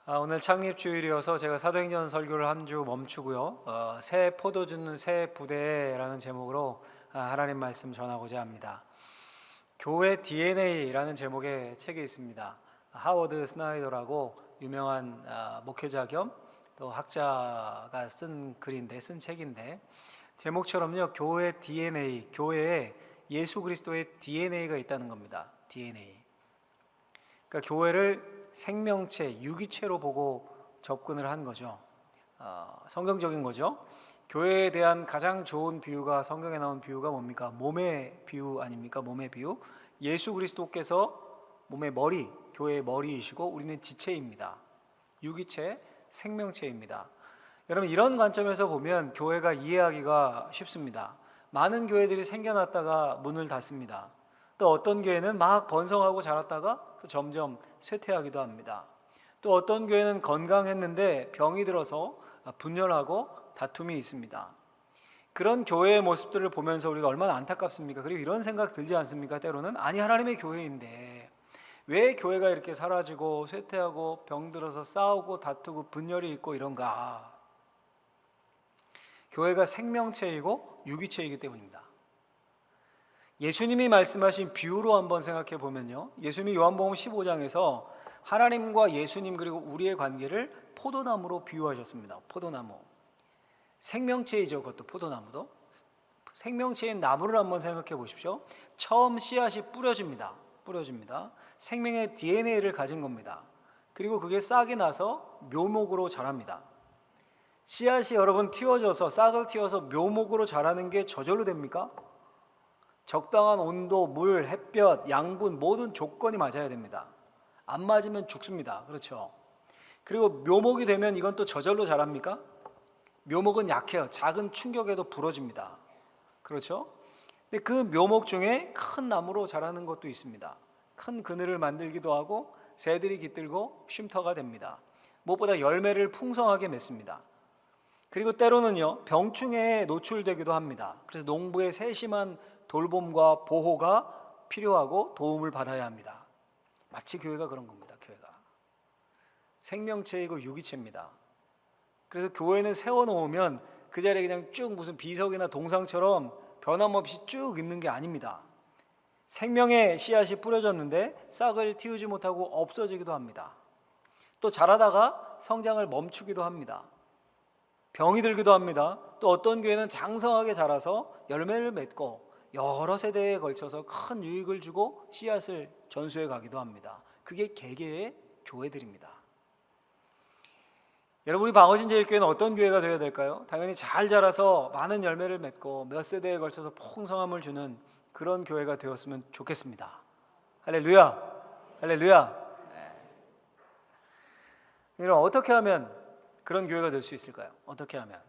오늘 창립주일이어서 제가 사도행전 설교를 한 주 멈추고요. 새 포도 주는 새 부대라는 제목으로 하나님 말씀 전하고자 합니다. 교회 DNA라는 제목의 책이 있습니다. 하워드 스나이더라고 유명한 목회자 겸 또 학자가 쓴 책인데 제목처럼요, 교회 DNA, 교회에 예수 그리스도의 DNA가 있다는 겁니다. DNA. 그러니까 교회를 생명체, 유기체로 보고 접근을 한 거죠. 성경적인 거죠. 교회에 대한 가장 좋은 비유가, 성경에 나온 비유가 뭡니까? 몸의 비유 아닙니까? 몸의 비유. 예수 그리스도께서 몸의 머리, 교회의 머리이시고 우리는 지체입니다. 유기체, 생명체입니다. 여러분, 이런 관점에서 보면 교회가 이해하기가 쉽습니다. 많은 교회들이 생겨났다가 문을 닫습니다. 또 어떤 교회는 막 번성하고 자랐다가 점점 쇠퇴하기도 합니다. 또 어떤 교회는 건강했는데 병이 들어서 분열하고 다툼이 있습니다. 그런 교회의 모습들을 보면서 우리가 얼마나 안타깝습니까? 그리고 이런 생각 들지 않습니까? 때로는 아니, 하나님의 교회인데 왜 교회가 이렇게 사라지고 쇠퇴하고 병들어서 싸우고 다투고 분열이 있고 이런가? 교회가 생명체이고 유기체이기 때문입니다. 예수님이 말씀하신 비유로 한번 생각해 보면요, 예수님이 요한복음 15장에서 하나님과 예수님 그리고 우리의 관계를 포도나무로 비유하셨습니다. 포도나무, 생명체이죠. 그것도 포도나무도 생명체인 나무를 한번 생각해 보십시오. 처음 씨앗이 뿌려집니다. 생명의 DNA를 가진 겁니다. 그리고 그게 싹이 나서 묘목으로 자랍니다. 씨앗이 여러분 틔워져서, 싹을 틔워서 묘목으로 자라는 게 저절로 됩니까? 적당한 온도, 물, 햇볕, 양분 모든 조건이 맞아야 됩니다. 안 맞으면 죽습니다. 그렇죠? 그리고 묘목이 되면 이건 또 저절로 자랍니까? 묘목은 약해요. 작은 충격에도 부러집니다. 그렇죠? 근데 그 묘목 중에 큰 나무로 자라는 것도 있습니다. 큰 그늘을 만들기도 하고 새들이 깃들고 쉼터가 됩니다. 무엇보다 열매를 풍성하게 맺습니다. 그리고 때로는요, 병충해에 노출되기도 합니다. 그래서 농부의 세심한 돌봄과 보호가 필요하고 도움을 받아야 합니다. 마치 교회가 그런 겁니다. 교회가 생명체이고 유기체입니다. 그래서 교회는 세워놓으면 그 자리에 그냥 쭉 무슨 비석이나 동상처럼 변함없이 쭉 있는 게 아닙니다. 생명의 씨앗이 뿌려졌는데 싹을 틔우지 못하고 없어지기도 합니다. 또 자라다가 성장을 멈추기도 합니다. 병이 들기도 합니다. 또 어떤 교회는 장성하게 자라서 열매를 맺고 여러 세대에 걸쳐서 큰 유익을 주고 씨앗을 전수해 가기도 합니다. 그게 개개의 교회들입니다. 여러분, 우리 방어진제일교회는 어떤 교회가 되어야 될까요? 당연히 잘 자라서 많은 열매를 맺고 몇 세대에 걸쳐서 풍성함을 주는 그런 교회가 되었으면 좋겠습니다. 할렐루야, 할렐루야. 여러분, 어떻게 하면 그런 교회가 될 수 있을까요? 어떻게 하면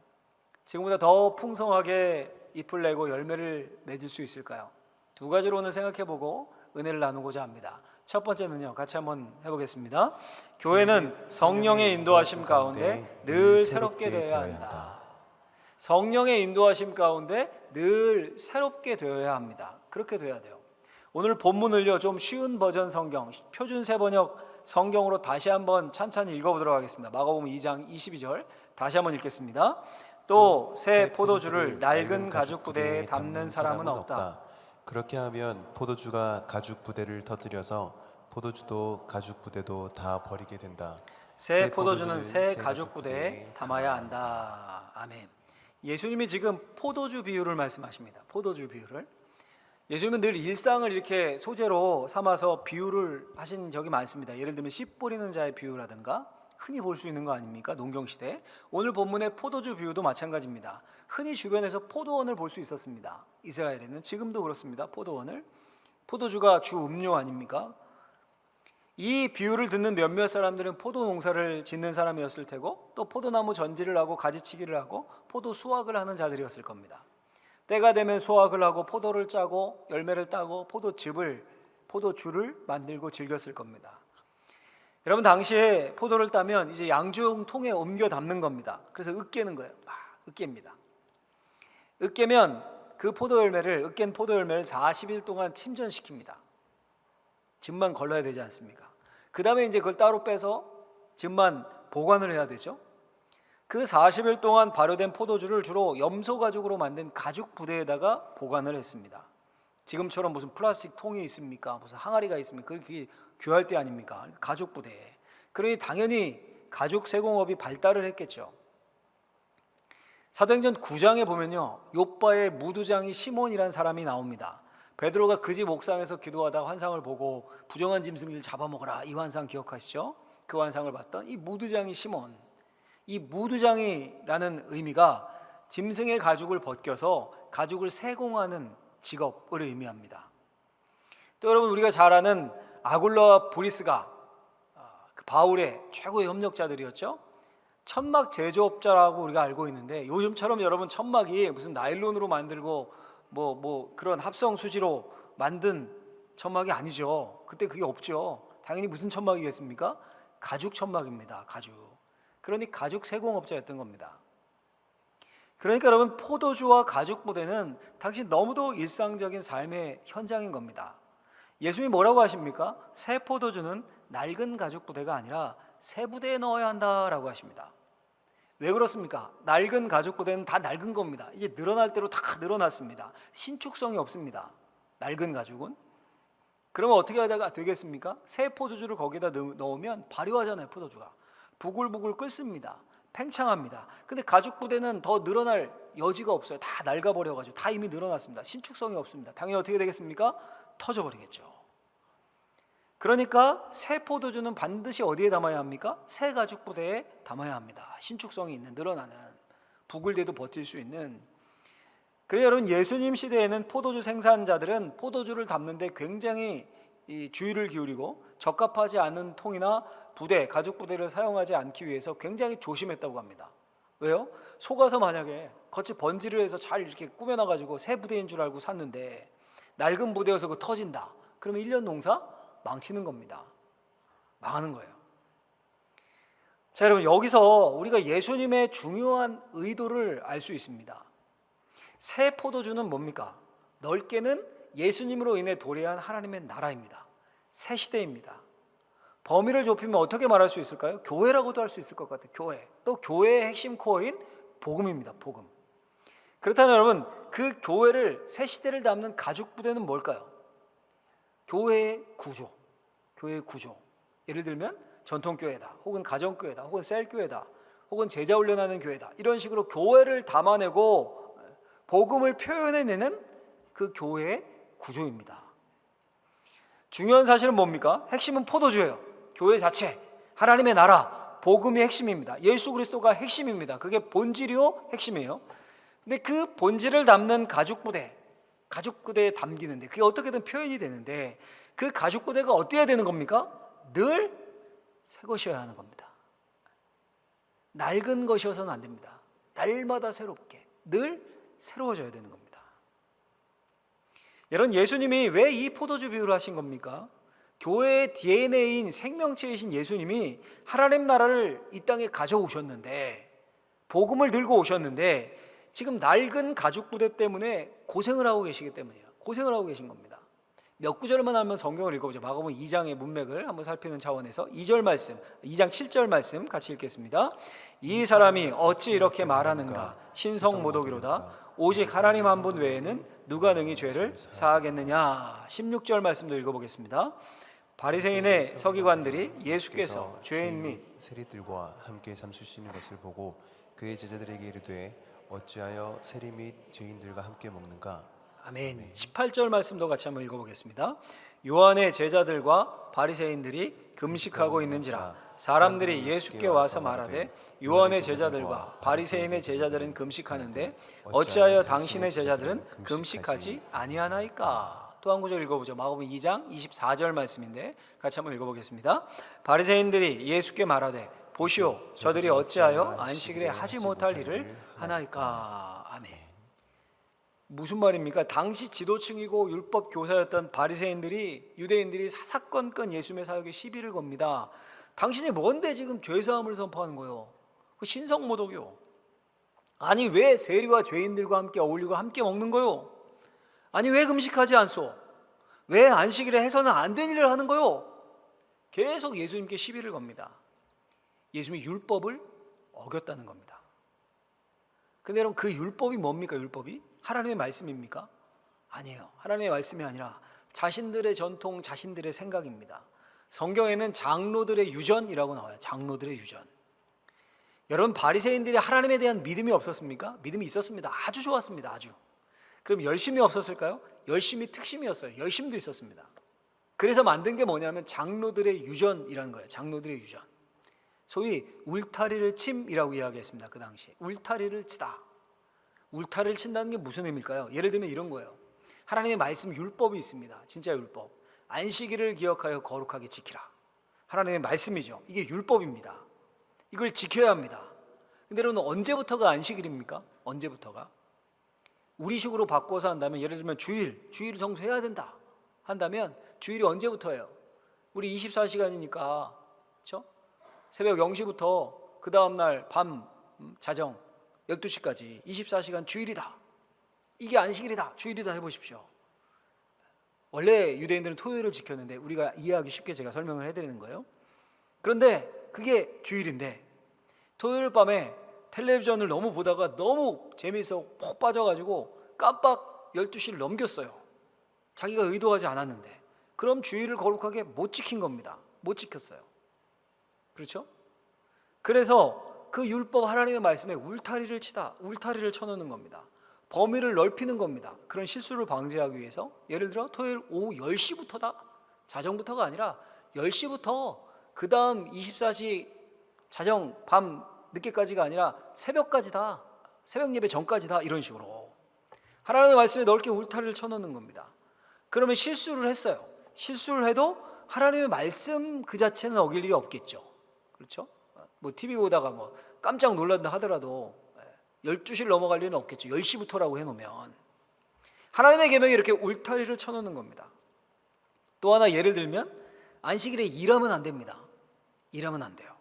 지금보다 더 풍성하게 잎을 내고 열매를 맺을 수 있을까요? 두 가지로 오늘 생각해보고 은혜를 나누고자 합니다. 첫 번째는요, 같이 한번 해보겠습니다. 교회는 성령의 인도하심 가운데 늘 새롭게 되어야 한다. 성령의 인도하심 가운데 늘 새롭게 되어야 합니다. 그렇게 돼야 돼요. 오늘 본문을요, 좀 쉬운 버전 성경, 표준 세번역 성경으로 다시 한번 찬찬히 읽어보도록 하겠습니다. 마가복음 2장 22절 다시 한번 읽겠습니다. 또 새 포도주를 낡은 가죽 부대에 담는 사람은 없다. 그렇게 하면 포도주가 가죽 부대를 터뜨려서 포도주도 가죽 부대도 다 버리게 된다. 새 포도주는 새 가죽 부대에 담아야 한다. 아멘. 예수님이 지금 포도주 비유를 말씀하십니다. 포도주 비유를. 예수님은 늘 일상을 이렇게 소재로 삼아서 비유를 하신 적이 많습니다. 예를 들면 씨 뿌리는 자의 비유라든가 흔히 볼 수 있는 거 아닙니까? 농경시대. 오늘 본문의 포도주 비유도 마찬가지입니다. 흔히 주변에서 포도원을 볼 수 있었습니다. 이스라엘에는 지금도 그렇습니다. 포도원을. 포도주가 주 음료 아닙니까? 이 비유를 듣는 몇몇 사람들은 포도 농사를 짓는 사람이었을 테고 또 포도나무 전지를 하고 가지치기를 하고 포도 수확을 하는 자들이었을 겁니다. 때가 되면 수확을 하고 포도를 짜고 열매를 따고 포도주를 만들고 즐겼을 겁니다. 여러분, 당시에 포도를 따면 이제 양중통에 옮겨 담는 겁니다. 그래서 으깨는 거예요. 으깹니다. 으깨면 그 으깬 포도 열매를 40일 동안 침전시킵니다. 즙만 걸러야 되지 않습니까? 그 다음에 이제 그걸 따로 빼서 즙만 보관을 해야 되죠. 그 40일 동안 발효된 포도주를 주로 염소 가죽으로 만든 가죽 부대에다가 보관을 했습니다. 지금처럼 무슨 플라스틱 통이 있습니까? 무슨 항아리가 있습니까? 그게 귀할 때 아닙니까? 가죽 부대에. 그러니 당연히 가죽 세공업이 발달을 했겠죠. 사도행전 9장에 보면요, 욥바의 무두장이 시몬이라는 사람이 나옵니다. 베드로가 그 집 옥상에서 기도하다 환상을 보고 부정한 짐승들 잡아먹어라, 이 환상 기억하시죠? 그 환상을 봤던 이 무두장이 시몬. 이 무두장이라는 의미가 짐승의 가죽을 벗겨서 가죽을 세공하는 직업을 의미합니다. 또 여러분, 우리가 잘 아는 아굴라와 브리스가 그 바울의 최고의 협력자들이었죠. 천막 제조업자라고 우리가 알고 있는데, 요즘처럼 여러분 천막이 무슨 나일론으로 만들고 뭐 그런 합성 수지로 만든 천막이 아니죠. 그때 그게 없죠. 당연히 무슨 천막이겠습니까? 가죽 천막입니다. 가죽. 그러니 가죽 세공업자였던 겁니다. 그러니까 여러분, 포도주와 가죽 부대는 당시 너무도 일상적인 삶의 현장인 겁니다. 예수님이 뭐라고 하십니까? 새 포도주는 낡은 가죽 부대가 아니라 새 부대에 넣어야 한다라고 하십니다. 왜 그렇습니까? 낡은 가죽 부대는 다 낡은 겁니다. 이제 늘어날 대로 다 늘어났습니다. 신축성이 없습니다. 낡은 가죽은. 그러면 어떻게 하다가 되겠습니까? 새 포도주를 거기다 넣으면 발효하잖아요. 포도주가 부글부글 끓습니다. 팽창합니다. 근데 가죽 부대는 더 늘어날 여지가 없어요. 다 낡아버려가지고 다 이미 늘어났습니다. 신축성이 없습니다. 당연히 어떻게 되겠습니까? 터져버리겠죠. 그러니까 새 포도주는 반드시 어디에 담아야 합니까? 새 가죽 부대에 담아야 합니다. 신축성이 있는, 늘어나는, 부글대도 버틸 수 있는. 그래서 여러분, 예수님 시대에는 포도주 생산자들은 포도주를 담는데 굉장히 주의를 기울이고 적합하지 않은 통이나 부대, 가죽 부대를 사용하지 않기 위해서 굉장히 조심했다고 합니다. 왜요? 속아서 만약에 겉이 번지를 해서 잘 이렇게 꾸며놔가지고 새 부대인 줄 알고 샀는데 낡은 부대여서 그거 터진다. 그러면 1년 농사 망치는 겁니다. 망하는 거예요. 자, 여러분, 여기서 우리가 예수님의 중요한 의도를 알 수 있습니다. 새 포도주는 뭡니까? 넓게는 예수님으로 인해 도래한 하나님의 나라입니다. 새 시대입니다. 범위를 좁히면 어떻게 말할 수 있을까요? 교회라고도 할 수 있을 것 같아요. 교회. 또 교회의 핵심 코어인 복음입니다. 복음. 그렇다면 여러분, 그 교회를, 새 시대를 담는 가죽 부대는 뭘까요? 교회의 구조. 교회의 구조. 예를 들면 전통교회다, 혹은 가정교회다, 혹은 셀교회다, 혹은 제자훈련하는 교회다, 이런 식으로 교회를 담아내고 복음을 표현해내는 그 교회의 구조입니다. 중요한 사실은 뭡니까? 핵심은 포도주예요. 교회 자체, 하나님의 나라, 복음이 핵심입니다. 예수 그리스도가 핵심입니다. 그게 본질이요, 핵심이에요. 근데 그 본질을 담는 가죽 부대에 담기는데, 그게 어떻게든 표현이 되는데, 그 가죽 부대가 어때야 되는 겁니까? 늘 새 것이어야 하는 겁니다. 낡은 것이어서는 안 됩니다. 날마다 새롭게, 늘 새로워져야 되는 겁니다. 여러분, 예수님이 왜 이 포도주 비유를 하신 겁니까? 교회의 DNA인 생명체이신 예수님이 하나님 나라를 이 땅에 가져오셨는데, 복음을 들고 오셨는데, 지금 낡은 가죽 부대 때문에 고생을 하고 계시기 때문이에요. 고생을 하고 계신 겁니다. 몇 구절만 하면 성경을 읽어보죠. 마가복음 2장의 문맥을 한번 살피는 차원에서 2절 말씀, 2장 7절 말씀 같이 읽겠습니다. 이 사람이 어찌 이렇게 말하는가? 신성모독이로다. 오직 하나님 한 분 외에는 누가 능히 죄를 사하겠느냐? 16절 말씀도 읽어보겠습니다. 바리새인의 서기관들이 예수께서 죄인 및 세리들과 함께 잠수시는 것을 보고 그의 제자들에게 이르되 어찌하여 세리 및 죄인들과 함께 먹는가? 아멘. 18절 말씀도 같이 한번 읽어보겠습니다. 요한의 제자들과 바리새인들이 금식하고 있는지라 사람들이 예수께 와서 말하되 요한의 제자들과 바리새인의 제자들은 금식하는데 어찌하여 당신의 제자들은 금식하지 아니하나이까? 또 한 구절 읽어보죠. 마가복음 2장 24절 말씀인데 같이 한번 읽어보겠습니다. 바리새인들이 예수께 말하되 보시오, 저들이 어찌하여 안식일에 하지 못할 일을 하나이까? 아멘. 무슨 말입니까? 당시 지도층이고 율법 교사였던 바리새인들이, 유대인들이 사사건건 예수님의 사역에 시비를 겁니다. 당신이 뭔데 지금 죄사함을 선포하는 거요? 그 신성모독이요. 아니 왜 세리와 죄인들과 함께 어울리고 함께 먹는 거요? 아니 왜 금식하지 않소? 왜 안식일에 해서는 안 된 일을 하는 거요? 계속 예수님께 시비를 겁니다. 예수님이 율법을 어겼다는 겁니다. 근데 여러분, 그 율법이 뭡니까? 율법이 하나님의 말씀입니까? 아니에요. 하나님의 말씀이 아니라 자신들의 전통, 자신들의 생각입니다. 성경에는 장로들의 유전이라고 나와요. 장로들의 유전. 여러분, 바리새인들이 하나님에 대한 믿음이 없었습니까? 믿음이 있었습니다. 아주 좋았습니다. 아주. 그럼 열심이 없었을까요? 열심이 특심이었어요. 열심도 있었습니다. 그래서 만든 게 뭐냐면 장로들의 유전이라는 거예요. 장로들의 유전. 소위 울타리를 침이라고 이야기했습니다. 그 당시 울타리를 치다. 울타리를 친다는 게 무슨 의미일까요? 예를 들면 이런 거예요. 하나님의 말씀 율법이 있습니다. 진짜 율법. 안식일을 기억하여 거룩하게 지키라. 하나님의 말씀이죠. 이게 율법입니다. 이걸 지켜야 합니다. 근데 여러분, 언제부터가 안식일입니까? 언제부터가? 우리식으로 바꿔서 한다면, 예를 들면 주일 성수해야 된다 한다면 주일이 언제부터예요? 우리 24시간이니까, 그렇죠? 새벽 0시부터 그 다음날 밤 자정 12시까지 24시간 주일이다. 이게 안식일이다, 주일이다 해보십시오. 원래 유대인들은 토요일을 지켰는데 우리가 이해하기 쉽게 제가 설명을 해드리는 거예요. 그런데 그게 주일인데 토요일 밤에 텔레비전을 너무 보다가 너무 재미있어 폭 빠져가지고 깜빡 12시를 넘겼어요. 자기가 의도하지 않았는데. 그럼 주일을 거룩하게 못 지킨 겁니다. 못 지켰어요. 그렇죠? 그래서 그 율법, 하나님의 말씀에 울타리를 치다, 울타리를 쳐놓는 겁니다. 범위를 넓히는 겁니다. 그런 실수를 방지하기 위해서. 예를 들어 토요일 오후 10시부터다, 자정부터가 아니라 10시부터 그 다음 24시 자정 밤 늦게까지가 아니라 새벽까지다, 새벽 예배 전까지다, 이런 식으로 하나님의 말씀에 넓게 울타리를 쳐놓는 겁니다. 그러면 실수를 했어요. 실수를 해도 하나님의 말씀 그 자체는 어길 일이 없겠죠. 그렇죠? 뭐 TV 보다가 뭐 깜짝 놀란다 하더라도 12시를 넘어갈 일은 없겠죠. 10시부터라고 해놓으면. 하나님의 계명에 이렇게 울타리를 쳐놓는 겁니다. 또 하나 예를 들면 안식일에 일하면 안 됩니다. 일하면 안 돼요.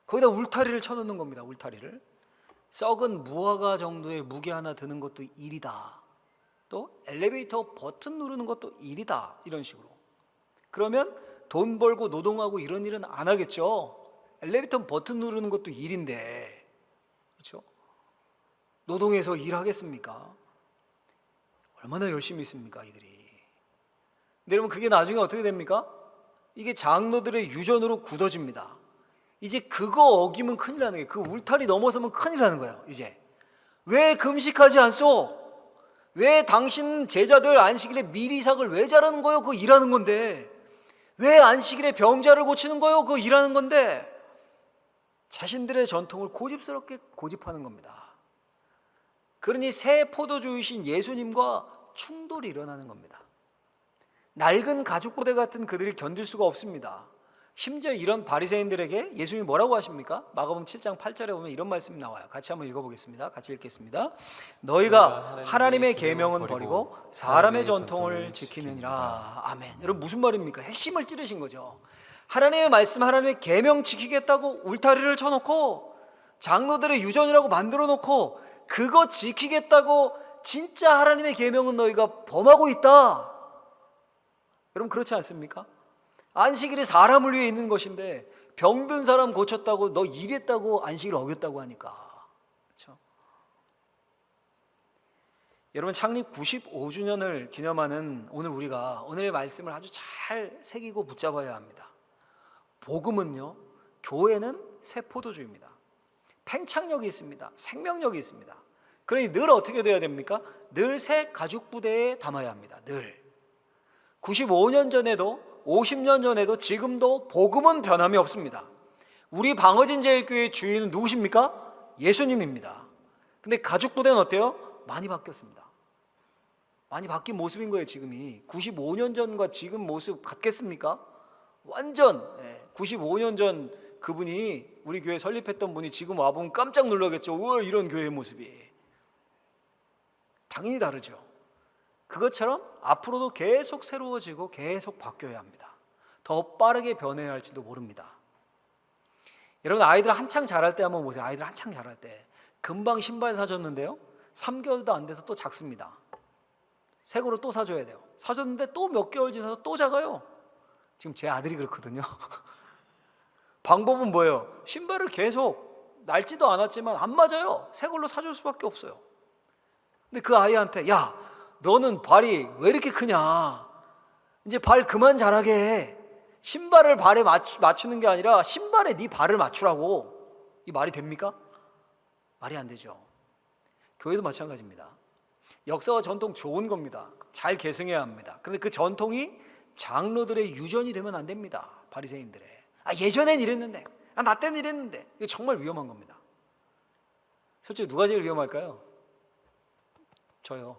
거기다 울타리를 쳐놓는 겁니다. 울타리를. 썩은 무화과 정도의 무게 하나 드는 것도 일이다. 또 엘리베이터 버튼 누르는 것도 일이다. 이런 식으로. 그러면 돈 벌고 노동하고 이런 일은 안 하겠죠. 엘리베이터 버튼 누르는 것도 일인데, 그렇죠? 노동해서 일하겠습니까? 얼마나 열심히 있습니까, 이들이. 근데 여러분, 그게 나중에 어떻게 됩니까? 이게 장로들의 유전으로 굳어집니다. 이제 그거 어기면 큰일 나는 거예요. 그 울타리 넘어서면 큰일 나는 거예요. 이제 왜 금식하지 않소? 왜 당신 제자들 안식일에 미리삭을 왜 자르는 거예요? 그거 일하는 건데. 왜 안식일에 병자를 고치는 거예요? 그거 일하는 건데. 자신들의 전통을 고집스럽게 고집하는 겁니다. 그러니 새 포도주이신 예수님과 충돌이 일어나는 겁니다. 낡은 가죽부대 같은 그들이 견딜 수가 없습니다. 심지어 이런 바리새인들에게 예수님이 뭐라고 하십니까? 마가복음 7장 8절에 보면 이런 말씀이 나와요. 같이 한번 읽어보겠습니다. 같이 읽겠습니다. 너희가 하나님의 계명은 버리고 사람의 전통을 지키느니라. 아멘. 여러분, 무슨 말입니까? 핵심을 찌르신 거죠. 하나님의 말씀, 하나님의 계명 지키겠다고 울타리를 쳐놓고 장로들의 유전이라고 만들어 놓고 그거 지키겠다고 진짜 하나님의 계명은 너희가 범하고 있다. 여러분, 그렇지 않습니까? 안식일이 사람을 위해 있는 것인데 병든 사람 고쳤다고 너 일했다고 안식일 어겼다고 하니까. 그렇죠? 여러분, 창립 95주년을 기념하는 오늘 우리가 오늘의 말씀을 아주 잘 새기고 붙잡아야 합니다. 복음은요, 교회는 새 포도주입니다. 팽창력이 있습니다. 생명력이 있습니다. 그러니 늘 어떻게 돼야 됩니까? 늘 새 가죽부대에 담아야 합니다. 늘. 95년 전에도 50년 전에도 지금도 복음은 변함이 없습니다. 우리 방어진 제일교회의 주인은 누구십니까? 예수님입니다. 근데 가죽부대는 어때요? 많이 바뀌었습니다. 많이 바뀐 모습인 거예요. 지금이 95년 전과 지금 모습 같겠습니까? 완전 95년 전 그분이 우리 교회 설립했던 분이 지금 와보면 깜짝 놀라겠죠. 우와, 이런 교회의 모습이. 당연히 다르죠. 그것처럼 앞으로도 계속 새로워지고 계속 바뀌어야 합니다. 더 빠르게 변해야 할지도 모릅니다. 여러분, 아이들 한창 자랄 때 한번 보세요. 아이들 한창 자랄 때 금방 신발 사줬는데요, 3개월도 안 돼서 또 작습니다. 새 거로 또 사줘야 돼요. 사줬는데 또 몇 개월 지나서 또 작아요. 지금 제 아들이 그렇거든요. 방법은 뭐예요? 신발을 계속 낡지도 않았지만 안 맞아요. 새 걸로 사줄 수밖에 없어요. 근데 그 아이한테 야, 너는 발이 왜 이렇게 크냐? 이제 발 그만 자라게 해. 신발을 발에 맞추는 게 아니라 신발에 네 발을 맞추라고. 이 말이 됩니까? 말이 안 되죠. 교회도 마찬가지입니다. 역사와 전통 좋은 겁니다. 잘 계승해야 합니다. 그런데 그 전통이 장로들의 유전이 되면 안 됩니다. 바리새인들의. 예전엔 이랬는데, 나 때는 이랬는데. 이게 정말 위험한 겁니다. 솔직히 누가 제일 위험할까요? 저요.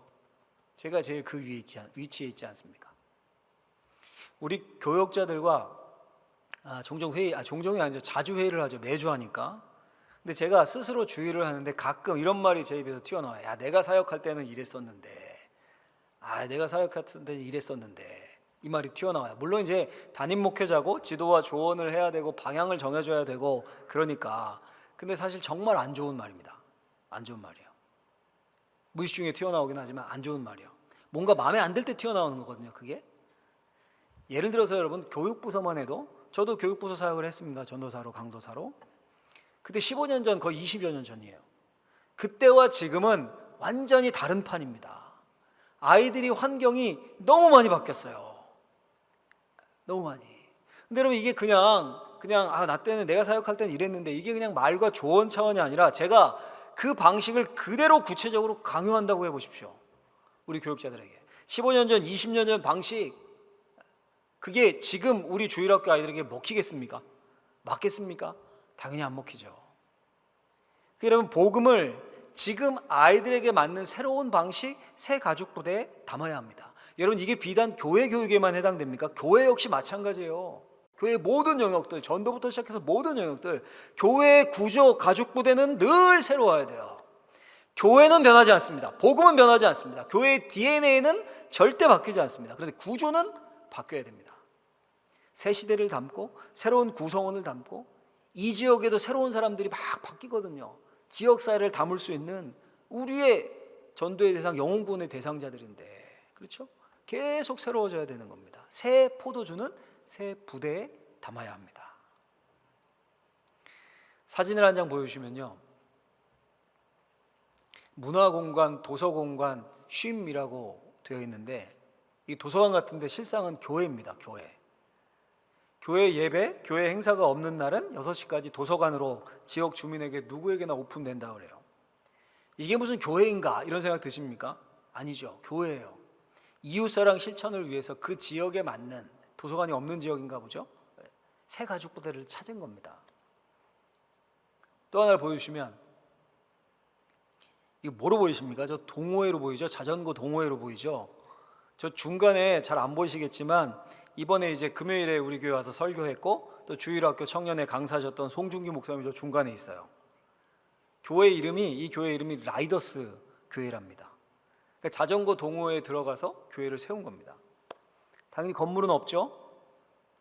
제가 제일 그 위치에 있지 않습니까? 우리 교역자들과 종종이 아니죠. 자주 회의를 하죠. 매주 하니까. 근데 제가 스스로 주의를 하는데 가끔 이런 말이 제 입에서 튀어나와요. 야, 내가 사역할 때는 이랬었는데. 내가 사역할 때는 이랬었는데. 이 말이 튀어나와요. 물론 이제 담임 목회자고 지도와 조언을 해야 되고 방향을 정해줘야 되고 그러니까. 근데 사실 정말 안 좋은 말입니다. 안 좋은 말이에요. 무의식 중에 튀어나오긴 하지만 안 좋은 말이에요. 뭔가 마음에 안 들 때 튀어나오는 거거든요. 그게. 예를 들어서 여러분 교육부서만 해도 저도 교육부서 사역을 했습니다. 전도사로 강도사로. 그때 15년 전 거의 20여 년 전이에요. 그때와 지금은 완전히 다른 판입니다. 아이들이 환경이 너무 많이 바뀌었어요. 너무 많이. 근데 여러분 이게 그냥 나 때는 내가 사역할 때는 이랬는데 이게 그냥 말과 조언 차원이 아니라 제가 그 방식을 그대로 구체적으로 강요한다고 해보십시오. 우리 교육자들에게 15년 전 20년 전 방식 그게 지금 우리 주일학교 아이들에게 먹히겠습니까? 맞겠습니까? 당연히 안 먹히죠. 여러분 복음을 지금 아이들에게 맞는 새로운 방식 새 가족 부대에 담아야 합니다. 여러분 이게 비단 교회 교육에만 해당됩니까? 교회 역시 마찬가지예요. 교회 모든 영역들 전도부터 시작해서 모든 영역들 교회 구조 가족 부대는 늘 새로워야 돼요. 교회는 변하지 않습니다. 복음은 변하지 않습니다. 교회의 DNA는 절대 바뀌지 않습니다. 그런데 구조는 바뀌어야 됩니다. 새 시대를 담고 새로운 구성원을 담고 이 지역에도 새로운 사람들이 막 바뀌거든요. 지역사회를 담을 수 있는 우리의 전도의 대상, 영혼구원의 대상자들인데 그렇죠? 계속 새로워져야 되는 겁니다. 새 포도주는 새 부대에 담아야 합니다. 사진을 한 장 보여주시면요. 문화공간, 도서공간, 쉼이라고 되어 있는데 이 도서관 같은데 실상은 교회입니다. 교회 예배, 교회 행사가 없는 날은 6시까지 도서관으로 지역 주민에게 누구에게나 오픈된다 그래요. 이게 무슨 교회인가 이런 생각 드십니까? 아니죠. 교회예요. 이웃사랑 실천을 위해서 그 지역에 맞는 도서관이 없는 지역인가 보죠. 새 가족 부대를 찾은 겁니다. 또 하나를 보여주시면 이거 뭐로 보이십니까? 저 동호회로 보이죠? 자전거 동호회로 보이죠? 저 중간에 잘 안 보이시겠지만 이번에 이제 금요일에 우리 교회 와서 설교했고 또 주일학교 청년회 강사하셨던 송중기 목사님이 저 중간에 있어요. 이 교회 이름이 라이더스 교회랍니다. 그러니까 자전거 동호회에 들어가서 교회를 세운 겁니다. 당연히 건물은 없죠.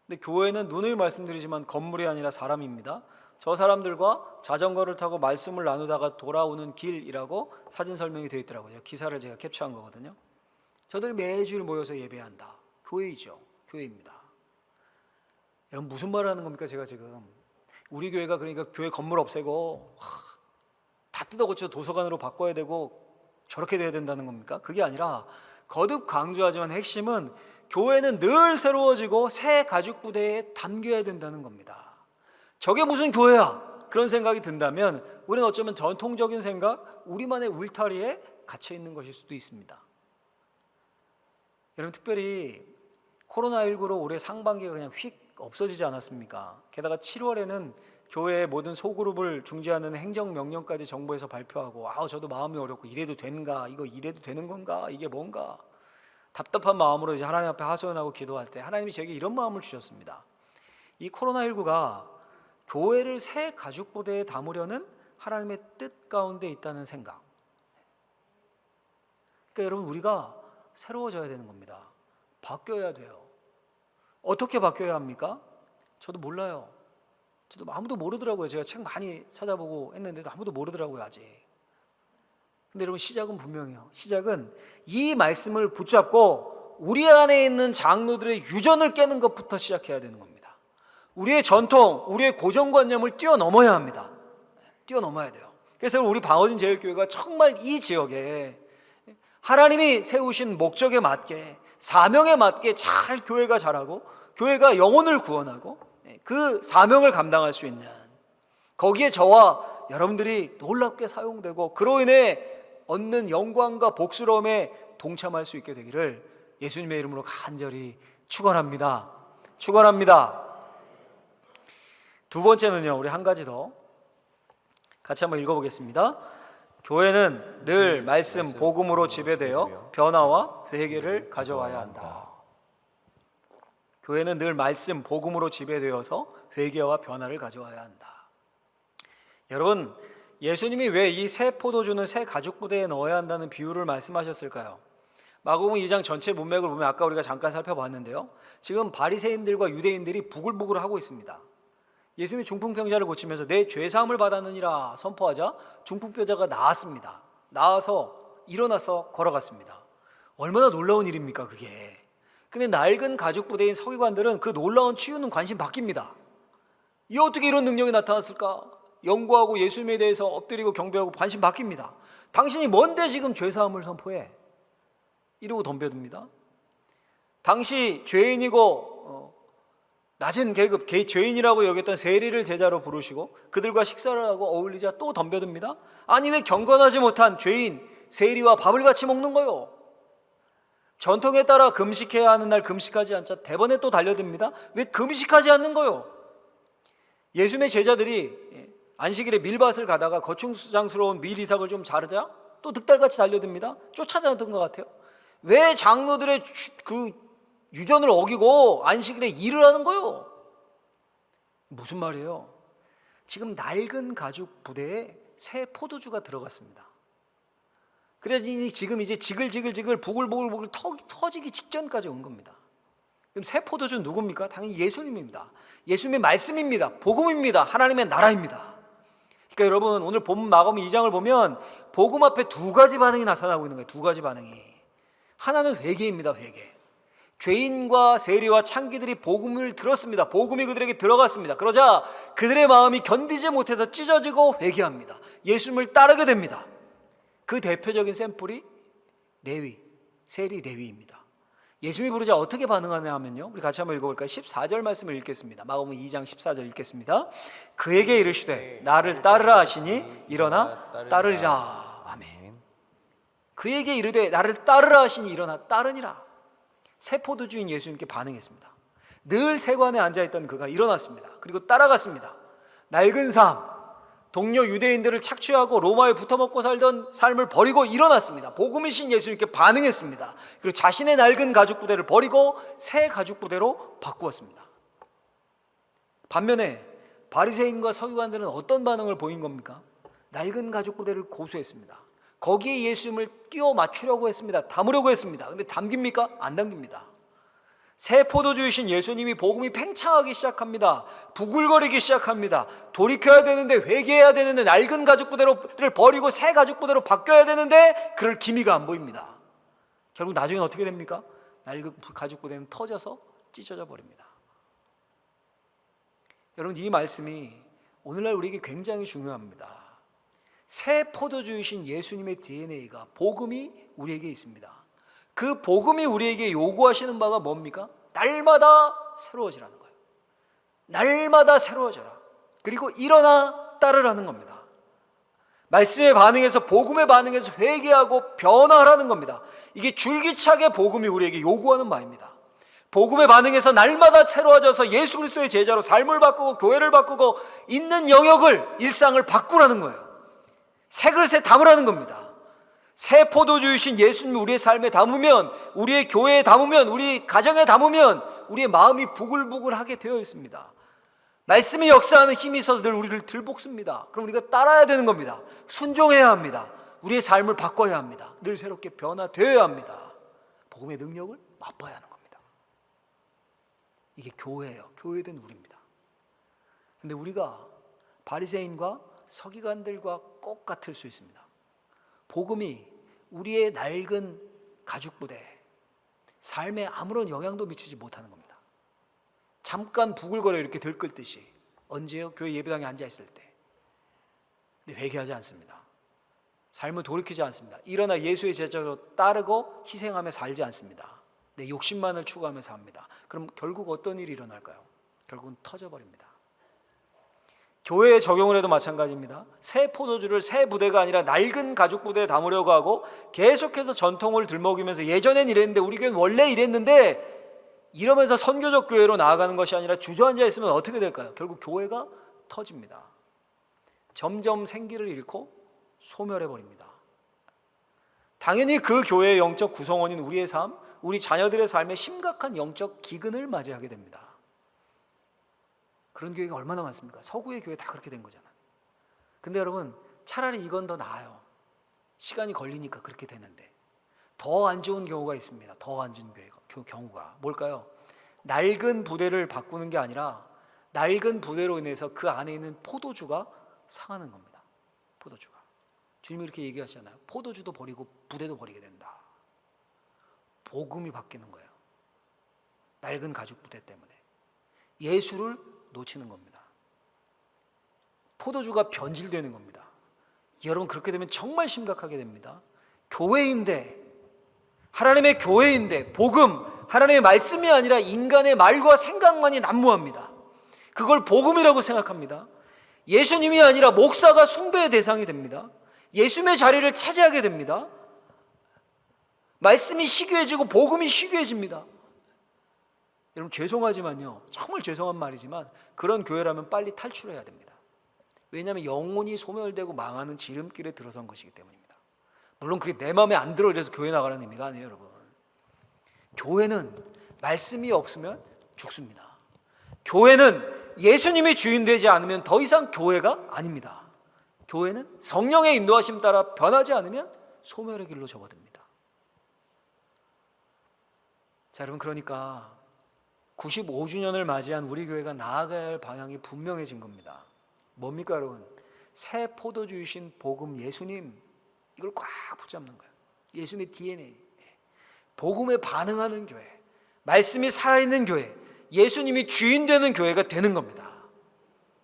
근데 교회는 누누이 말씀드리지만 건물이 아니라 사람입니다. 저 사람들과 자전거를 타고 말씀을 나누다가 돌아오는 길이라고 사진 설명이 되어 있더라고요. 기사를 제가 캡처한 거거든요. 저들이 매주일 모여서 예배한다. 교회이죠. 교회입니다. 여러분 무슨 말을 하는 겁니까? 제가 지금 우리 교회가 그러니까 교회 건물 없애고 다 뜯어고쳐 도서관으로 바꿔야 되고 저렇게 돼야 된다는 겁니까? 그게 아니라 거듭 강조하지만 핵심은 교회는 늘 새로워지고 새 가죽 부대에 담겨야 된다는 겁니다. 저게 무슨 교회야? 그런 생각이 든다면 우리는 어쩌면 전통적인 생각, 우리만의 울타리에 갇혀 있는 것일 수도 있습니다. 여러분 특별히 코로나19로 올해 상반기가 그냥 휙 없어지지 않았습니까? 게다가 7월에는 교회의 모든 소그룹을 중지하는 행정명령까지 정부에서 발표하고 저도 마음이 어렵고 이래도 되는가? 이거 이래도 되는 건가? 이게 뭔가? 답답한 마음으로 이제 하나님 앞에 하소연하고 기도할 때 하나님이 제게 이런 마음을 주셨습니다. 이 코로나19가 교회를 새 가죽 부대에 담으려는 하나님의 뜻 가운데 있다는 생각. 그러니까 여러분 우리가 새로워져야 되는 겁니다. 바뀌어야 돼요. 어떻게 바뀌어야 합니까? 저도 몰라요. 저도 아무도 모르더라고요. 제가 책 많이 찾아보고 했는데도 아무도 모르더라고요 아직. 근데 여러분 시작은 분명해요. 시작은 이 말씀을 붙잡고 우리 안에 있는 장로들의 유전을 깨는 것부터 시작해야 되는 겁니다. 우리의 전통, 우리의 고정관념을 뛰어넘어야 합니다. 뛰어넘어야 돼요. 그래서 우리 방어진 제일교회가 정말 이 지역에 하나님이 세우신 목적에 맞게, 사명에 맞게 잘 교회가 자라고 교회가 영혼을 구원하고 그 사명을 감당할 수 있는, 거기에 저와 여러분들이 놀랍게 사용되고 그로 인해 얻는 영광과 복스러움에 동참할 수 있게 되기를 예수님의 이름으로 간절히 축원합니다. 축원합니다. 두 번째는요, 우리 한 가지 더 같이 한번 읽어보겠습니다. 교회는 늘 말씀, 복음으로 지배되어 변화와 회개를 가져와야 한다. 교회는 늘 말씀, 복음으로 지배되어서 회개와 변화를 가져와야 한다. 여러분, 예수님이 왜 이 새 포도주는 새 가죽 부대에 넣어야 한다는 비유를 말씀하셨을까요? 마가복음 2장 전체 문맥을 보면 아까 우리가 잠깐 살펴봤는데요, 지금 바리새인들과 유대인들이 부글부글 하고 있습니다. 예수님이 중풍병자를 고치면서 내 죄사함을 받았느니라 선포하자 중풍병자가 나았습니다. 나와서 일어나서 걸어갔습니다. 얼마나 놀라운 일입니까 그게. 근데 낡은 가죽 부대인 서기관들은 그 놀라운 치유는 관심 바뀝니다. 이 어떻게 이런 능력이 나타났을까? 연구하고 예수님에 대해서 엎드리고 경배하고 관심 바뀝니다. 당신이 뭔데 지금 죄사함을 선포해? 이러고 덤벼듭니다. 당시 죄인이고 낮은 계급, 죄인이라고 여겼던 세리를 제자로 부르시고 그들과 식사를 하고 어울리자 또 덤벼듭니다. 아니 왜 경건하지 못한 죄인, 세리와 밥을 같이 먹는 거요? 전통에 따라 금식해야 하는 날 금식하지 않자 대번에 또 달려듭니다. 왜 금식하지 않는 거요? 예수님의 제자들이 안식일에 밀밭을 가다가 거충장스러운 밀 이삭을 좀 자르자 또 득달같이 달려듭니다. 쫓아다녔던 것 같아요. 왜 장로들의 그 유전을 어기고 안식일에 일을 하는 거요? 무슨 말이에요? 지금 낡은 가죽 부대에 새 포도주가 들어갔습니다. 그래서 지금 이제 지글지글 부글부글 터지기 직전까지 온 겁니다. 그럼 새 포도주는 누굽니까? 당연히 예수님입니다. 예수님의 말씀입니다. 복음입니다. 하나님의 나라입니다. 그러니까 여러분, 오늘 본 마가복음 2장을 보면 복음 앞에 두 가지 반응이 나타나고 있는 거예요. 두 가지 반응이. 하나는 회개입니다. 회개. 죄인과 세리와 창기들이 복음을 들었습니다. 복음이 그들에게 들어갔습니다. 그러자 그들의 마음이 견디지 못해서 찢어지고 회개합니다. 예수님을 따르게 됩니다. 그 대표적인 샘플이 레위, 세리 레위입니다. 예수님이 부르자 어떻게 반응하냐 하면요, 우리 같이 한번 읽어볼까요? 14절 말씀을 읽겠습니다. 마가복음 2장 14절 읽겠습니다. 그에게 이르시되 나를 따르라 하시니 일어나 따르리라. 아멘. 그에게 이르되 나를 따르라 하시니 일어나 따르니라. 새 포도주인 예수님께 반응했습니다. 늘 세관에 앉아있던 그가 일어났습니다. 그리고 따라갔습니다. 낡은 삶, 동료 유대인들을 착취하고 로마에 붙어먹고 살던 삶을 버리고 일어났습니다. 복음이신 예수님께 반응했습니다. 그리고 자신의 낡은 가죽 부대를 버리고 새 가죽 부대로 바꾸었습니다. 반면에 바리새인과 서기관들은 어떤 반응을 보인 겁니까? 낡은 가죽 부대를 고수했습니다. 거기에 예수님을 끼워 맞추려고 했습니다. 담으려고 했습니다. 근데 담깁니까? 안 담깁니다. 새 포도주이신 예수님이 복음이 팽창하기 시작합니다. 부글거리기 시작합니다. 돌이켜야 되는데, 회개해야 되는데, 낡은 가죽 부대를 버리고 새 가죽 부대로 바뀌어야 되는데 그럴 기미가 안 보입니다. 결국 나중에 어떻게 됩니까? 낡은 가죽 부대는 터져서 찢어져 버립니다. 여러분, 이 말씀이 오늘날 우리에게 굉장히 중요합니다. 새 포도주이신 예수님의 DNA가, 복음이 우리에게 있습니다. 그 복음이 우리에게 요구하시는 바가 뭡니까? 날마다 새로워지라는 거예요. 날마다 새로워져라. 그리고 일어나 따르라는 겁니다. 말씀에 반응해서, 복음에 반응해서 회개하고 변화하라는 겁니다. 이게 줄기차게 복음이 우리에게 요구하는 바입니다. 복음에 반응해서 날마다 새로워져서 예수 그리스도의 제자로 삶을 바꾸고 교회를 바꾸고 있는 영역을, 일상을 바꾸라는 거예요. 새 그릇에 담으라는 겁니다. 새 포도주이신 예수님이 우리의 삶에 담으면, 우리의 교회에 담으면, 우리 가정에 담으면 우리의 마음이 부글부글하게 되어 있습니다. 말씀이 역사하는 힘이 있어서 늘 우리를 들볶습니다. 그럼 우리가 따라야 되는 겁니다. 순종해야 합니다. 우리의 삶을 바꿔야 합니다. 늘 새롭게 변화되어야 합니다. 복음의 능력을 맛봐야 하는 겁니다. 이게 교회예요. 교회된 우리입니다. 근데 우리가 바리새인과 서기관들과 꼭 같을 수 있습니다. 복음이 우리의 낡은 가죽 부대, 삶에 아무런 영향도 미치지 못하는 겁니다. 잠깐 부글거려 이렇게 들끓듯이. 언제요? 교회 예배당에 앉아 있을 때. 근데 회개하지 않습니다. 삶을 돌이키지 않습니다. 일어나 예수의 제자로 따르고 희생하며 살지 않습니다. 내 욕심만을 추구하며 삽니다. 그럼 결국 어떤 일이 일어날까요? 결국은 터져버립니다. 교회에 적용을 해도 마찬가지입니다. 새 포도주를 새 부대가 아니라 낡은 가죽 부대에 담으려고 하고 계속해서 전통을 들먹이면서 예전엔 이랬는데 우리 교회는 원래 이랬는데 이러면서 선교적 교회로 나아가는 것이 아니라 주저앉아 있으면 어떻게 될까요? 결국 교회가 터집니다. 점점 생기를 잃고 소멸해버립니다. 당연히 그 교회의 영적 구성원인 우리의 삶, 우리 자녀들의 삶에 심각한 영적 기근을 맞이하게 됩니다. 그런 교회가 얼마나 많습니까? 서구의 교회 다 그렇게 된 거잖아요. 근데 여러분, 차라리 이건 더 나아요. 시간이 걸리니까 그렇게 되는데 더 안 좋은 경우가 있습니다. 더 안 좋은 경우가 뭘까요? 낡은 부대를 바꾸는 게 아니라 낡은 부대로 인해서 그 안에 있는 포도주가 상하는 겁니다. 포도주가. 주님이 이렇게 얘기하시잖아요. 포도주도 버리고 부대도 버리게 된다. 복음이 바뀌는 거예요. 낡은 가죽 부대 때문에. 예수를 놓치는 겁니다. 포도주가 변질되는 겁니다. 여러분, 그렇게 되면 정말 심각하게 됩니다. 교회인데, 하나님의 교회인데 복음, 하나님의 말씀이 아니라 인간의 말과 생각만이 난무합니다. 그걸 복음이라고 생각합니다. 예수님이 아니라 목사가 숭배의 대상이 됩니다. 예수님의 자리를 차지하게 됩니다. 말씀이 희귀해지고 복음이 희귀해집니다. 여러분, 죄송하지만요, 정말 죄송한 말이지만 그런 교회라면 빨리 탈출해야 됩니다. 왜냐하면 영혼이 소멸되고 망하는 지름길에 들어선 것이기 때문입니다. 물론 그게 내 마음에 안 들어 이래서 교회 나가라는 의미가 아니에요. 여러분, 교회는 말씀이 없으면 죽습니다. 교회는 예수님이 주인 되지 않으면 더 이상 교회가 아닙니다. 교회는 성령의 인도하심 따라 변하지 않으면 소멸의 길로 접어듭니다. 자, 여러분, 그러니까 95주년을 맞이한 우리 교회가 나아가야 할 방향이 분명해진 겁니다. 뭡니까 여러분? 새 포도주이신 복음 예수님, 이걸 꽉 붙잡는 거예요. 예수님의 DNA, 복음에 반응하는 교회, 말씀이 살아있는 교회, 예수님이 주인 되는 교회가 되는 겁니다.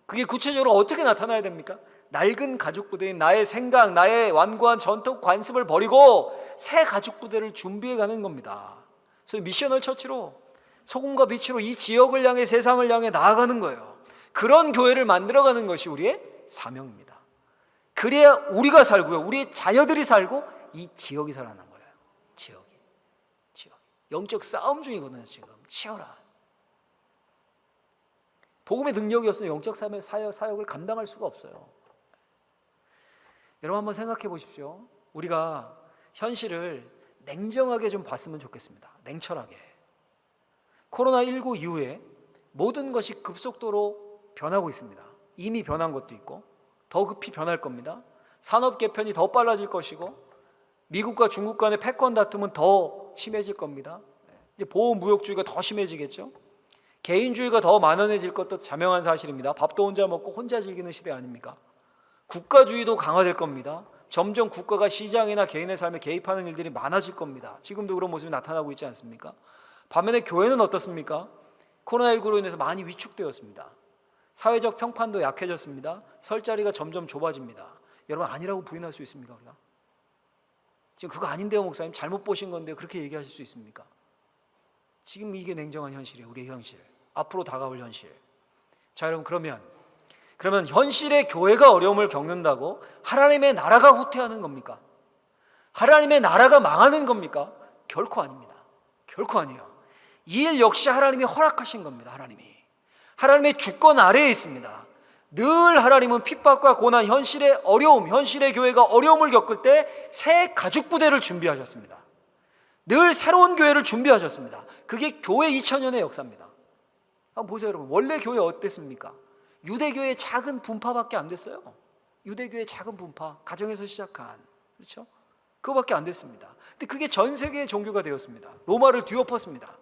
그게 구체적으로 어떻게 나타나야 됩니까? 낡은 가죽 부대인 나의 생각, 나의 완고한 전통 관습을 버리고 새 가죽 부대를 준비해 가는 겁니다. 그래서 미셔널 처치로 소금과 빛으로 이 지역을 향해, 세상을 향해 나아가는 거예요. 그런 교회를 만들어가는 것이 우리의 사명입니다. 그래야 우리가 살고요, 우리의 자녀들이 살고 이 지역이 살아나는 거예요. 지역이 영적 싸움 중이거든요. 지금 치열한 복음의 능력이 없으면 영적 사역을 감당할 수가 없어요. 여러분, 한번 생각해 보십시오. 우리가 현실을 냉정하게 좀 봤으면 좋겠습니다. 냉철하게. 코로나19 이후에 모든 것이 급속도로 변하고 있습니다. 이미 변한 것도 있고 더 급히 변할 겁니다. 산업 개편이 더 빨라질 것이고 미국과 중국 간의 패권 다툼은 더 심해질 겁니다. 이제 보호무역주의가 더 심해지겠죠. 개인주의가 더 만연해질 것도 자명한 사실입니다. 밥도 혼자 먹고 혼자 즐기는 시대 아닙니까? 국가주의도 강화될 겁니다. 점점 국가가 시장이나 개인의 삶에 개입하는 일들이 많아질 겁니다. 지금도 그런 모습이 나타나고 있지 않습니까? 반면에 교회는 어떻습니까? 코로나19로 인해서 많이 위축되었습니다. 사회적 평판도 약해졌습니다. 설 자리가 점점 좁아집니다. 여러분, 아니라고 부인할 수 있습니까? 우리가 지금 그거 아닌데요 목사님, 잘못 보신 건데요, 그렇게 얘기하실 수 있습니까? 지금 이게 냉정한 현실이에요. 우리의 현실, 앞으로 다가올 현실. 자, 여러분, 그러면 현실의 교회가 어려움을 겪는다고 하나님의 나라가 후퇴하는 겁니까? 하나님의 나라가 망하는 겁니까? 결코 아닙니다. 결코 아니에요. 이 일 역시 하나님이 허락하신 겁니다. 하나님의 주권 아래에 있습니다. 늘 하나님은 핍박과 고난, 현실의 어려움, 현실의 교회가 어려움을 겪을 때 새 가죽 부대를 준비하셨습니다. 늘 새로운 교회를 준비하셨습니다. 그게 교회 2000년의 역사입니다. 한번 보세요 여러분, 원래 교회 어땠습니까? 유대교회의 작은 분파밖에 안 됐어요. 유대교회의 작은 분파, 가정에서 시작한, 그렇죠? 그거밖에 안 됐습니다. 근데 그게 전 세계의 종교가 되었습니다. 로마를 뒤엎었습니다.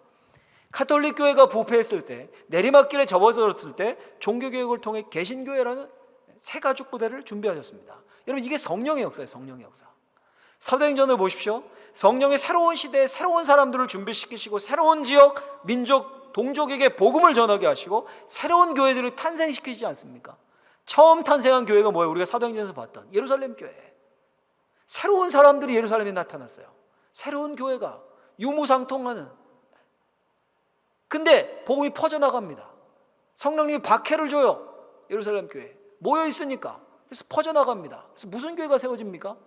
카톨릭 교회가 부패했을 때, 내리막길에 접어들었을 때 종교개혁을 통해 개신교회라는 새 가죽 부대를 준비하셨습니다. 여러분, 이게 성령의 역사예요. 성령의 역사. 사도행전을 보십시오. 성령의 새로운 시대에 새로운 사람들을 준비시키시고 새로운 지역, 민족, 동족에게 복음을 전하게 하시고 새로운 교회들을 탄생시키지 않습니까? 처음 탄생한 교회가 뭐예요? 우리가 사도행전에서 봤던 예루살렘 교회. 새로운 사람들이 예루살렘에 나타났어요. 새로운 교회가 유무상통하는. 근데 복음이 퍼져나갑니다. 성령님이 박해를 줘요. 예루살렘 교회 모여 있으니까. 그래서 퍼져나갑니다. 그래서 무슨 교회가 세워집니까?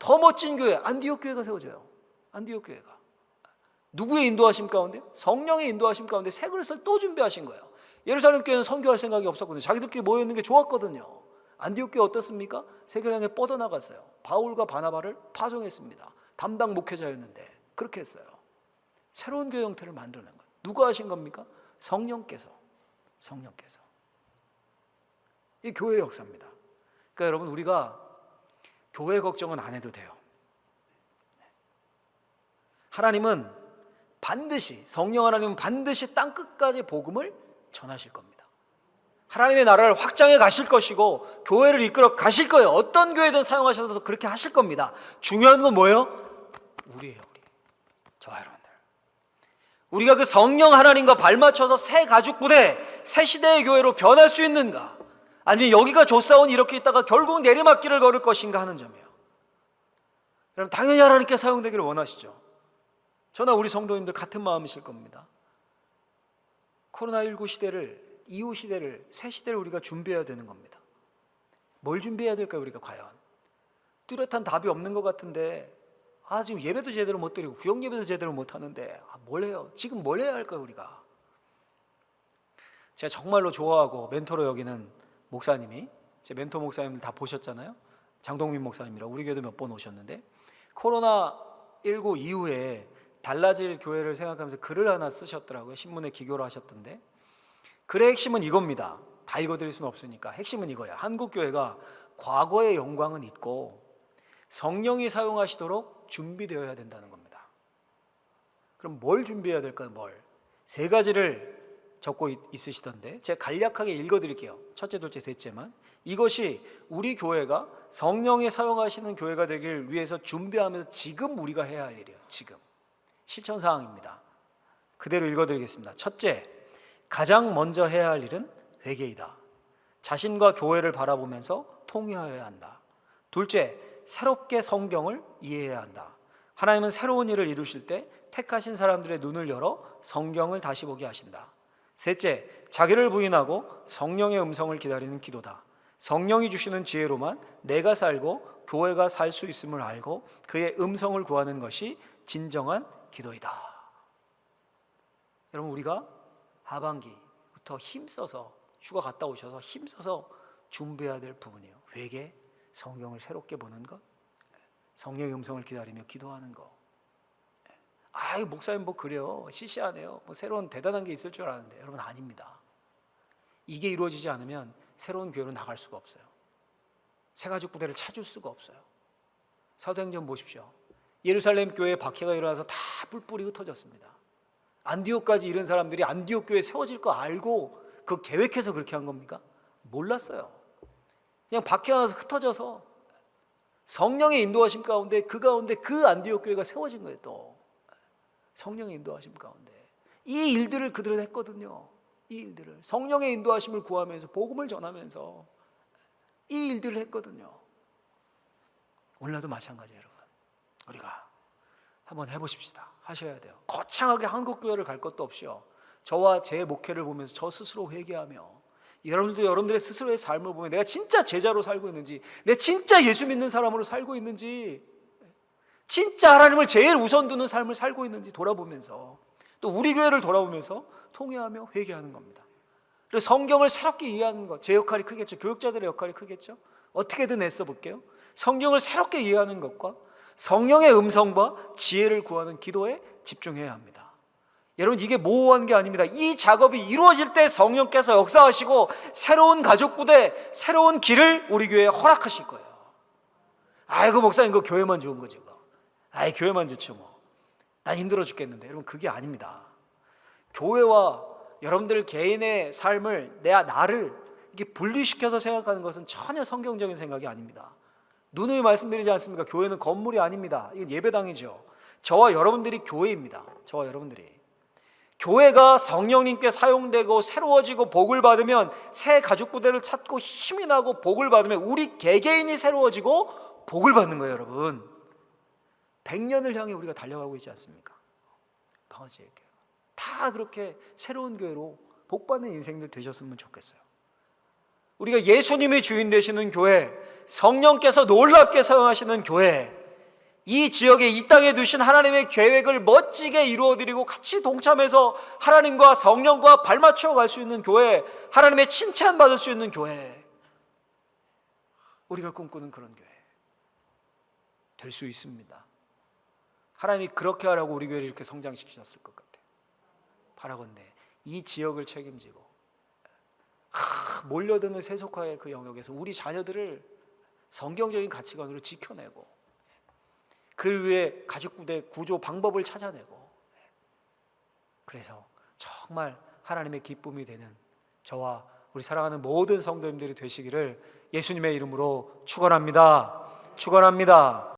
더 멋진 교회, 안디옥 교회가 세워져요. 안디옥 교회가 누구의 인도하심 가운데? 성령의 인도하심 가운데 새 그릇을 또 준비하신 거예요. 예루살렘 교회는 선교할 생각이 없었거든요. 자기들끼리 모여 있는 게 좋았거든요. 안디옥 교회 어떻습니까? 세계를 향해 뻗어나갔어요. 바울과 바나바를 파송했습니다. 담당 목회자였는데 그렇게 했어요. 새로운 교회 형태를 만들어낸 거예요. 누가 하신 겁니까? 성령께서. 이 교회의 역사입니다. 그러니까 여러분, 우리가 교회 걱정은 안 해도 돼요. 하나님은 반드시, 성령 하나님은 반드시 땅끝까지 복음을 전하실 겁니다. 하나님의 나라를 확장해 가실 것이고 교회를 이끌어 가실 거예요. 어떤 교회든 사용하셔서 그렇게 하실 겁니다. 중요한 건 뭐예요? 우리예요. 우리. 저와 여러분들. 우리가 그 성령 하나님과 발맞춰서 새 가죽부대, 새 시대의 교회로 변할 수 있는가? 아니면 여기가 조사원 이렇게 있다가 결국 내리막길을 걸을 것인가 하는 점이에요. 여러분, 당연히 하나님께 사용되기를 원하시죠. 저나 우리 성도님들 같은 마음이실 겁니다. 코로나19 시대를, 이후 시대를, 새 시대를 우리가 준비해야 되는 겁니다. 뭘 준비해야 될까요? 우리가 과연 뚜렷한 답이 없는 것 같은데, 지금 예배도 제대로 못 드리고 구역 예배도 제대로 못 하는데 뭘 해요? 지금 뭘 해야 할까요? 우리가. 제가 정말로 좋아하고 멘토로 여기는 목사님이, 제 멘토 목사님들 다 보셨잖아요. 장동민 목사님이라 우리 교회도 몇 번 오셨는데, 코로나19 이후에 달라질 교회를 생각하면서 글을 하나 쓰셨더라고요. 신문에 기고를 하셨던데, 글의 핵심은 이겁니다. 다 읽어드릴 수는 없으니까 핵심은 이거야. 한국 교회가 과거의 영광은 있고 성령이 사용하시도록 준비되어야 된다는 겁니다. 그럼 뭘 준비해야 될까요? 세 가지를 적고 있으시던데, 제가 간략하게 읽어드릴게요. 첫째, 둘째, 셋째만. 이것이 우리 교회가 성령이 사용하시는 교회가 되길 위해서 준비하면서 지금 우리가 해야 할 일이에요. 지금 실천사항입니다. 그대로 읽어드리겠습니다. 첫째, 가장 먼저 해야 할 일은 회개이다. 자신과 교회를 바라보면서 통회하여야 한다. 둘째, 새롭게 성경을 이해해야 한다. 하나님은 새로운 일을 이루실 때 택하신 사람들의 눈을 열어 성경을 다시 보게 하신다. 셋째, 자기를 부인하고 성령의 음성을 기다리는 기도다. 성령이 주시는 지혜로만 내가 살고 교회가 살 수 있음을 알고 그의 음성을 구하는 것이 진정한 기도이다. 여러분, 우리가 하반기부터 힘써서, 휴가 갔다 오셔서 힘써서 준비해야 될 부분이에요. 회개, 성경을 새롭게 보는 것, 성령의 음성을 기다리며 기도하는 것. 목사님 그래요, 시시하네요, 새로운 대단한 게 있을 줄 알았는데, 여러분, 아닙니다. 이게 이루어지지 않으면 새로운 교회로 나갈 수가 없어요. 새가죽 부대를 찾을 수가 없어요. 사도행전 보십시오. 예루살렘 교회에 박해가 일어나서 다 뿔뿔이 흩어졌습니다. 안디옥까지 이른 사람들이 안디옥 교회 세워질 거 알고 그 계획해서 그렇게 한 겁니까? 몰랐어요. 그냥 박해가 나서 흩어져서 성령의 인도하심 가운데 그 안디옥 교회가 세워진 거예요. 또 성령의 인도하심 가운데 이 일들을 그들은 했거든요. 이 일들을 성령의 인도하심을 구하면서 복음을 전하면서 이 일들을 했거든요. 오늘날도 마찬가지예요. 여러분, 우리가 한번 해보십시다. 하셔야 돼요. 거창하게 한국 교회를 갈 것도 없이요, 저와 제 목회를 보면서 저 스스로 회개하며, 여러분들도 여러분들의 스스로의 삶을 보면 내가 진짜 제자로 살고 있는지, 내가 진짜 예수 믿는 사람으로 살고 있는지, 진짜 하나님을 제일 우선 두는 삶을 살고 있는지 돌아보면서, 또 우리 교회를 돌아보면서 통회하며 회개하는 겁니다. 그리고 성경을 새롭게 이해하는 것, 제 역할이 크겠죠. 교육자들의 역할이 크겠죠. 어떻게든 애써 볼게요. 성경을 새롭게 이해하는 것과 성령의 음성과 지혜를 구하는 기도에 집중해야 합니다. 여러분, 이게 모호한 게 아닙니다. 이 작업이 이루어질 때 성령께서 역사하시고 새로운 가족부대, 새로운 길을 우리 교회에 허락하실 거예요. 목사님, 그 교회만 좋은 거지. 교회만 좋죠. 난 힘들어 죽겠는데. 여러분, 그게 아닙니다. 교회와 여러분들 개인의 삶을, 나를 이렇게 분리시켜서 생각하는 것은 전혀 성경적인 생각이 아닙니다. 누누이 말씀드리지 않습니까? 교회는 건물이 아닙니다. 이건 예배당이죠. 저와 여러분들이 교회입니다. 저와 여러분들이 교회가 성령님께 사용되고 새로워지고 복을 받으면, 새 가죽 부대를 찾고 힘이 나고 복을 받으면 우리 개개인이 새로워지고 복을 받는 거예요. 여러분, 100년을 향해 우리가 달려가고 있지 않습니까? 방언제일 교회 다 그렇게 새로운 교회로 복받는 인생들 되셨으면 좋겠어요. 우리가 예수님이 주인 되시는 교회, 성령께서 놀랍게 사용하시는 교회, 이 지역에, 이 땅에 두신 하나님의 계획을 멋지게 이루어드리고 같이 동참해서 하나님과 성령과 발맞춰 갈 수 있는 교회, 하나님의 칭찬받을 수 있는 교회, 우리가 꿈꾸는 그런 교회 될 수 있습니다. 하나님이 그렇게 하라고 우리 교회를 이렇게 성장시키셨을 것 같아요. 바라건대 이 지역을 책임지고 몰려드는 세속화의 그 영역에서 우리 자녀들을 성경적인 가치관으로 지켜내고, 그 위에 가죽부대 구조 방법을 찾아내고, 그래서 정말 하나님의 기쁨이 되는 저와 우리 사랑하는 모든 성도님들이 되시기를 예수님의 이름으로 축원합니다. 축원합니다.